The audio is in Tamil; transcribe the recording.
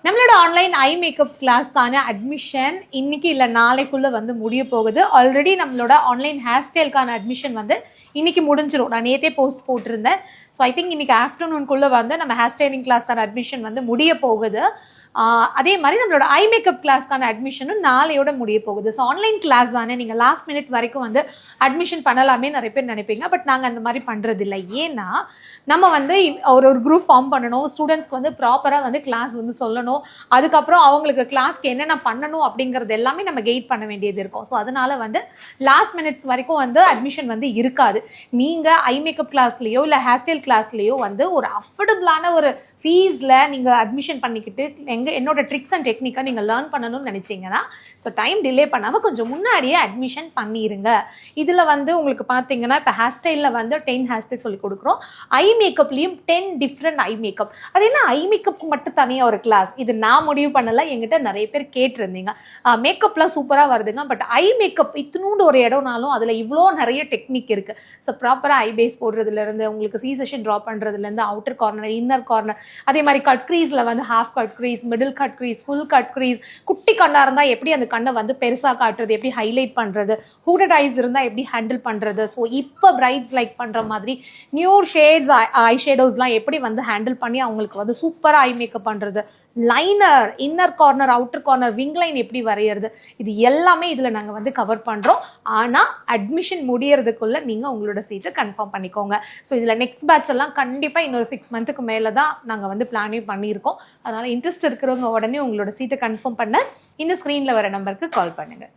நம்மளோட ஆன்லைன் ஐ மேக்கப் கிளாஸ்க்கான அட்மிஷன் இன்னைக்கு இல்லை நாளைக்குள்ள வந்து முடிய போகுது. ஆல்ரெடி நம்மளோட ஆன்லைன் ஹேர் ஸ்டைலுக்கான அட்மிஷன் வந்து இன்னைக்கு முடிஞ்சிடும். நான் நேற்றே போஸ்ட் போட்டிருந்தேன். ஸோ ஐ திங்க் இன்னைக்கு ஆஃப்டர்நூனுக்குள்ளே வந்து நம்ம ஹேர் ஸ்டைலிங் கிளாஸ்க்கான அட்மிஷன் வந்து முடிய போகுது. அதே மாதிரி நம்மளோட ஐ மேக்கப் கிளாஸ்க்கான அட்மிஷனும் நாளையோட முடிய போகுது. ஸோ ஆன்லைன் கிளாஸ் தானே, நீங்கள் லாஸ்ட் மினிட் வரைக்கும் வந்து அட்மிஷன் பண்ணலாமே நிறைய பேர் நினைப்பீங்க. பட் நாங்கள் அந்த மாதிரி பண்ணுறது இல்லை. ஏன்னா நம்ம வந்து ஒரு குரூப் ஃபார்ம் பண்ணணும், ஸ்டூடெண்ட்ஸ்க்கு வந்து ப்ராப்பராக வந்து கிளாஸ் வந்து சொல்லணும், அதுக்கப்புறம் அவங்களுக்கு கிளாஸ்க்கு என்னென்ன பண்ணணும் அப்படிங்கிறது எல்லாமே நம்ம கைட் பண்ண வேண்டியது இருக்கும். ஸோ அதனால வந்து லாஸ்ட் மினிட்ஸ் வரைக்கும் வந்து அட்மிஷன் வந்து இருக்காது. நீங்கள் ஐ மேக்கப் கிளாஸ்லேயோ இல்லை ஹேர் ஸ்டைல் கிளாஸ்லேயோ வந்து ஒரு அஃபோர்டபுளான ஒரு ஃபீஸில் நீங்கள் அட்மிஷன் பண்ணிக்கிட்டு என்னோட ட்ரிக்ஸ் அண்ட் டெக்னிக்கை நீங்கள் லேர்ன் பண்ணணும்னு நினச்சிங்கன்னா ஸோ டைம் டிலே பண்ணாமல் கொஞ்சம் முன்னாடியே அட்மிஷன் பண்ணிடுங்க. இதில் வந்து உங்களுக்கு பார்த்தீங்கன்னா இப்போ ஹேர் ஸ்டைலில் வந்து 10 ஹேர் ஸ்டைல் சொல்லி கொடுக்குறோம். ஐ மேக்கப்லேயும் 10 டிஃப்ரெண்ட் ஐ மேக்கப். அது என்ன ஐ மேக்கப் மட்டும் தனியாக ஒரு கிளாஸ்? இது நான் முடிவு பண்ணலை, எங்கிட்ட நிறைய பேர் கேட்டிருந்தீங்க. மேக்கப்லாம் சூப்பராக வருதுங்க, பட் ஐ மேக்கப் இத்தினூண்டு ஒரு இடம்னாலும் அதில் இவ்வளோ நிறைய டெக்னிக் இருக்குது. ஸோ ப்ராப்பராக ஐ பேஸ் போடுறதுலேருந்து உங்களுக்கு சி செஷன் ட்ரா பண்ணுறதுலேருந்து அவுட்டர் கார்னர் இன்னர் கார்னர், அதே மாதிரி கட் க்ரீஸில் வந்து half cut crease, middle cut crease, full cut crease, குட்டி கண்ணாக இருந்தால் எப்படி அந்த கண்ணை வந்து பெருசாக காட்டுறது, எப்படி ஹைலைட் பண்ணுறது, ஹூடட் ஐஸ் இருந்தால் எப்படி ஹேண்டில் பண்ணுறது, ஸோ இப்போ பிரைட்ஸ் லைக் பண்ணுற மாதிரி நியூ ஷேட்ஸ் ஐ ஷேடோஸ்லாம் எப்படி வந்து ஹேண்டில் பண்ணி அவங்களுக்கு வந்து சூப்பராக ஐ மேக்கப் பண்ணுறது, liner, inner corner, outer corner, wing line எப்படி வரைகிறது, இது எல்லாமே இதில் நாங்கள் வந்து கவர் பண்ணுறோம். ஆனால் அட்மிஷன் முடியறதுக்குள்ளே நீங்கள் உங்களோட சீட்டை கன்ஃபார்ம் பண்ணிக்கோங்க. ஸோ இதில் நெக்ஸ்ட் பேட்ச் எல்லாம் கண்டிப்பாக இன்னொரு 6 மந்த்துக்கு மேலே தான் நாங்கள் வந்து பிளானே பண்ணியிருக்கோம். அதனால் இன்ட்ரெஸ்ட் இருக்கிறவங்க உடனே உங்களோட சீட்டை கன்ஃபார்ம் பண்ண இந்த ஸ்க்ரீனில் வர நம்பருக்கு கால் பண்ணுங்கள்.